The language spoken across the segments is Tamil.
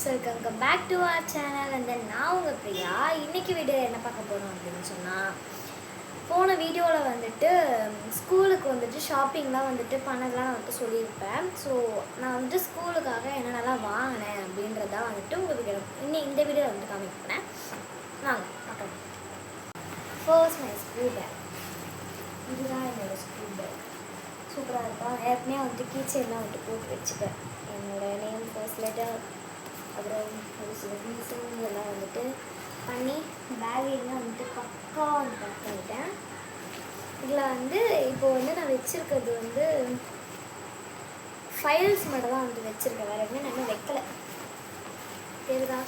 Welcome back to our channel. And then நான் உங்கள் பிரியா. இன்றைக்கி வீடியோ என்ன பார்க்க போகிறோம் அப்படின்னு சொன்னால், போன வீடியோவில் வந்துட்டு ஸ்கூலுக்கு வந்துட்டு ஷாப்பிங்லாம் வந்துட்டு பண்ணதெல்லாம் நான் வந்துட்டு சொல்லியிருப்பேன். ஸோ நான் வந்துட்டு ஸ்கூலுக்காக என்னென்னலாம் வாங்கினேன் அப்படின்றதான் வந்துட்டு உங்கள் வீடியோ இந்த வீடியோவில் வந்துட்டு காமிக்கிறேன். வாங்க பார்க்கலாம். First my school bag. இதுதான் என்னோடய ஸ்கூல் பேக். சூப்பராக இருக்கும். ஏற்கனவே வந்துட்டு கீச்செல்லாம் வந்துட்டு போட்டு வச்சுப்பேன். என்னோடய நேம், ஃபர்ஸ்ட் லெட்டர், அப்புறம் ஒரு சில ரீசன் எல்லாம் வந்துட்டு பண்ணி பேக்கெல்லாம் வந்துட்டு பக்காவாக வந்து பேக் பண்ணிட்டேன். இதில் வந்து இப்போது வந்து நான் வச்சுருக்கிறது வந்து ஃபைல்ஸ் மட்டும் தான் வந்து வச்சுருக்கேன். வேறு எதுவுமே நான் இன்னும் வைக்கலை. தெரியுதா?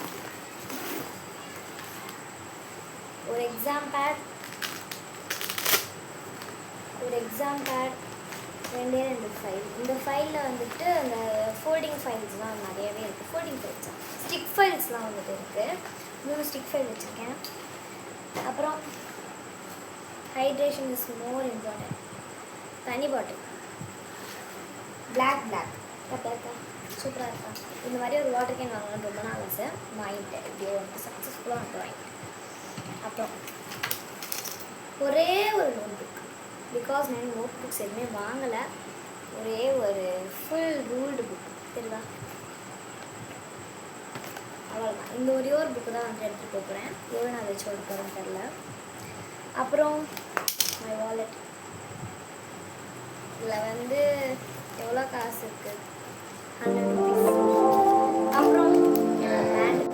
ஒரு எக்ஸாம் பேட், ரெண்டே ஃபைல். இந்த ஃபைலில் வந்துட்டு அந்த ஃபோல்டிங் ஃபைல்ஸ்லாம் நிறையவே இருக்குது. ஃபோல்டிங் ஃபைல்ஸ், ஸ்டிக் ஃபைல்ஸ்லாம் வந்துட்டு இருக்குது. 3 ஸ்டிக் ஃபைல் வச்சுருக்கேன். அப்புறம் ஹைட்ரேஷன் இஸ் மோர் இம்பார்ட்டன்ட். தனி பாட்டில், பிளாக் சூப்பராக இருக்கா? இந்த மாதிரி ஒரு வாட்டர் கேன் வாங்கணும்னு ரொம்ப நாள் ஆசை. வாங்கிட்டேன். இப்படியோ வந்து சக்ஸஸ்ஃபுல்லாக வந்து வாங்கிட்டேன். அப்புறம் ஒரே ஒரு நோட் புக். பிகாஸ் நான் நோட் புக்ஸ் எதுவுமே வாங்கலை. ஒரே ஒரு ஃபுல் ரூல்டு புக். தெரியுதா? அவ்வளோதான். இந்த ஒரே ஒரு புக்கு தான் வந்து எடுத்துகிட்டு போகிறேன். எவ்வளோ நான் வச்சு கொடுக்குறேன்னு தெரில. அப்புறம் மை வாலெட். இதில் வந்து எவ்வளோ காசு இருக்குது? 100 rupees. அப்புறம் பேண்ட்.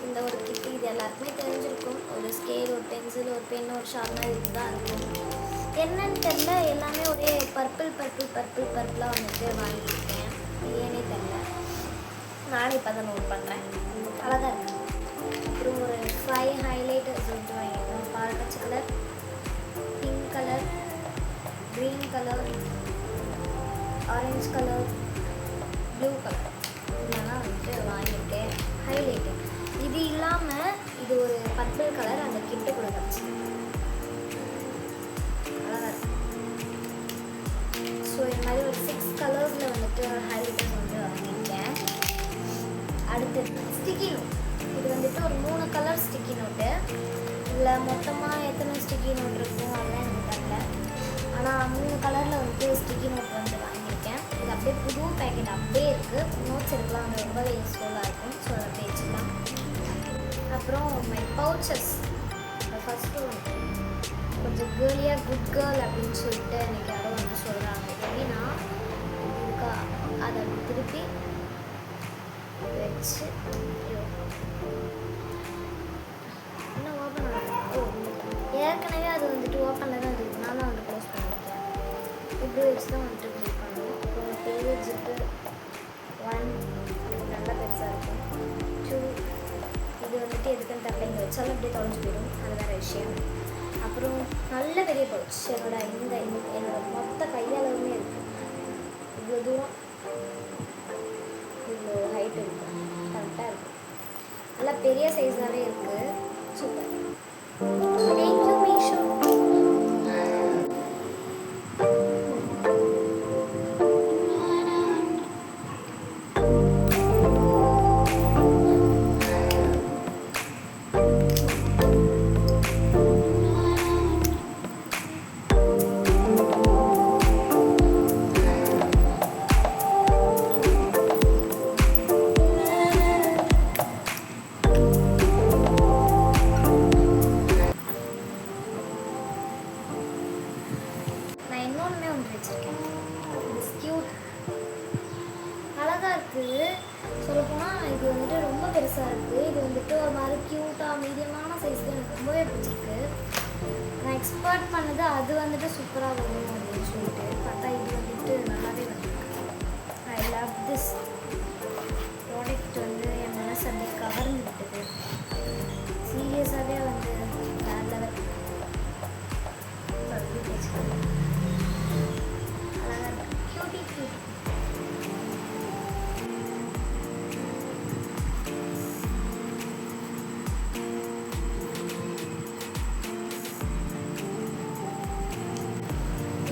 இந்த ஒரு கிட்டு இது எல்லாருக்குமே தெரிஞ்சிருக்கும். ஒரு ஸ்கேல், ஒரு பென்சில், ஒரு பென், ஒரு ஷார்ப்னர் இதுதான் இருக்கும். என்னன்னு தெரில, எல்லாமே ஒரே பர்பிளாக வந்துட்டு வாங்கியிருக்கேன். ஏனே தெரில. நானும் இப்போ தான் நோட் பண்ணுறேன். அழகாக இருக்கு. அப்புறம் ஒரு 5 ஹைலைட்டர்ஸ் வந்துட்டு வாங்கியிருக்கேன். பால்பச்சை colour, pink colour, green colour, orange colour, blue colour இதெல்லாம் வந்துட்டு வாங்கியிருக்கேன். ஹைலைட்டர். இது இல்லாமல் இது ஒரு பர்பிள் கலர் அந்த கிட்டு கூட வச்சு அழகாக இருக்கும். ஸோ இந்த மாதிரி ஒரு 6 கலர்ஸில் வந்துட்டு ஹைலைட்டர்ஸ் வந்து வாங்கியிருக்கேன். அடுத்து ஸ்டிக்கி நோட். இது வந்துட்டு ஒரு 3 கலர் ஸ்டிக்கி நோட்டு. இதில் மொத்தமாக எத்தனை ஸ்டிக்கி நோட் இருக்கும் அதெல்லாம் எனக்கு தெரியல. ஆனால் 3 கலரில் வந்துட்டு ஸ்டிக்கி நோட் வந்து வாங்கியிருக்கேன். இது அப்படியே புது பேக்கெட் அப்படியே இருக்குது. நோட்ஸ் எடுக்கலாம், வந்து ரொம்பவே யூஸ்ஃபுல்லாக இருக்கும். ஸோ அதை அப்படியே வச்சுக்கலாம். அப்புறம் மை பவுச்சஸ். ஃபஸ்ட்டு கொஞ்சம் கேர்லியாக குட் கேர்ள் அப்படின்னு சொல்லிட்டு எனக்கு யாரோ வந்து சொல்கிறாங்க. எப்படின்னா இதுக்கா அதை திருப்பி வச்சு இன்னும் ஓப்பன் ஆகும். ஏற்கனவே அது வந்துட்டு ஓப்பனில் தான் இருக்குது. நான் தான் வந்து க்ளோஸ் பண்ணியிருக்கேன். இப்படி வச்சு தான் வந்துட்டு க்ளோஸ் பண்ணணும். அப்புறம் பேஜுக்கு 1 நல்லா பெருசாக இருக்கும். 2 இது வந்துட்டு எதுக்குன்னு தெரியல. இங்கே வச்சாலும் அப்படியே தொலைஞ்சு போயிடும். அது வேறு விஷயம். அப்புறம் நல்ல பெரிய பவுச். என்னோட மொத்த கையளவுமே இருக்குது. இவ்வளோ தூரம், இவ்வளோ ஹைட் இருக்கும். கரெக்டாக இருக்கும். நல்லா பெரிய சைஸாகவே இருக்குது. சூப்பர். தேங்க்யூ. வந்துட்டு ஒரு மாதிரி க்யூட்டாக மீடியமான சைஸ் எனக்கு ரொம்பவே பிடிச்சிருக்கு. நான் எக்ஸ்பெக்ட் பண்ணது அது வந்துட்டு சூப்பராக வரும் அப்படின்னு சொல்லிட்டு பார்த்தா இது வந்துட்டு நல்லாவே வந்திருக்கு. ஐ லவ் திஸ் ப்ராடக்ட் வந்து என் மனசு அப்படியே கவர்ந்து விட்டது. சீரியஸாகவே வந்து வேறு லெவல். அழகாக இருக்கு, க்யூட்டி க்யூட்டி.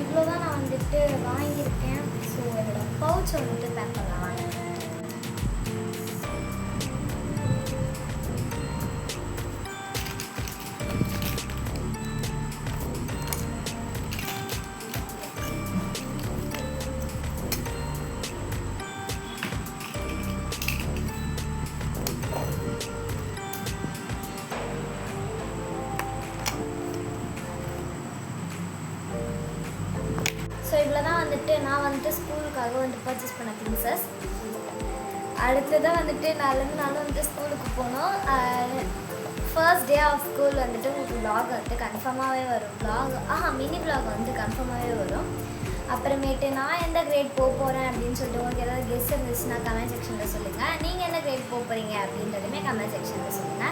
இவ்வளோதான் நான் வந்துட்டு வாங்கியிருக்கேன். ஸோ என்னோட பவுச் வந்துட்டு பேக் பண்ணலாம். ஸோ இவ்வளோ தான் வந்துட்டு நான் வந்துட்டு ஸ்கூலுக்காக வந்து பர்ச்சேஸ் பண்ண திங்ஸஸ். அடுத்ததான் வந்துட்டு நாளும் வந்துட்டு ஸ்கூலுக்கு போனோம். ஃபர்ஸ்ட் டே ஆஃப் ஸ்கூல் வந்துட்டு உங்களுக்கு வ்ளாக் வந்துட்டு கன்ஃபார்மாகவே வரும். மினி வ்ளாக் வந்து கன்ஃபார்மாகவே வரும். அப்புறமேட்டு நான் எந்த கிரேட் போக போகிறேன் அப்படின்னு சொல்லிட்டு உங்களுக்கு ஏதாவது கெஸ் இருந்துச்சுன்னா கமெண்ட் செக்ஷனில் சொல்லுங்கள். நீங்கள் எந்த கிரேட் போக போகிறீங்க அப்படின்றதுமே கமெண்ட் செக்ஷனில் சொல்லுங்கள்.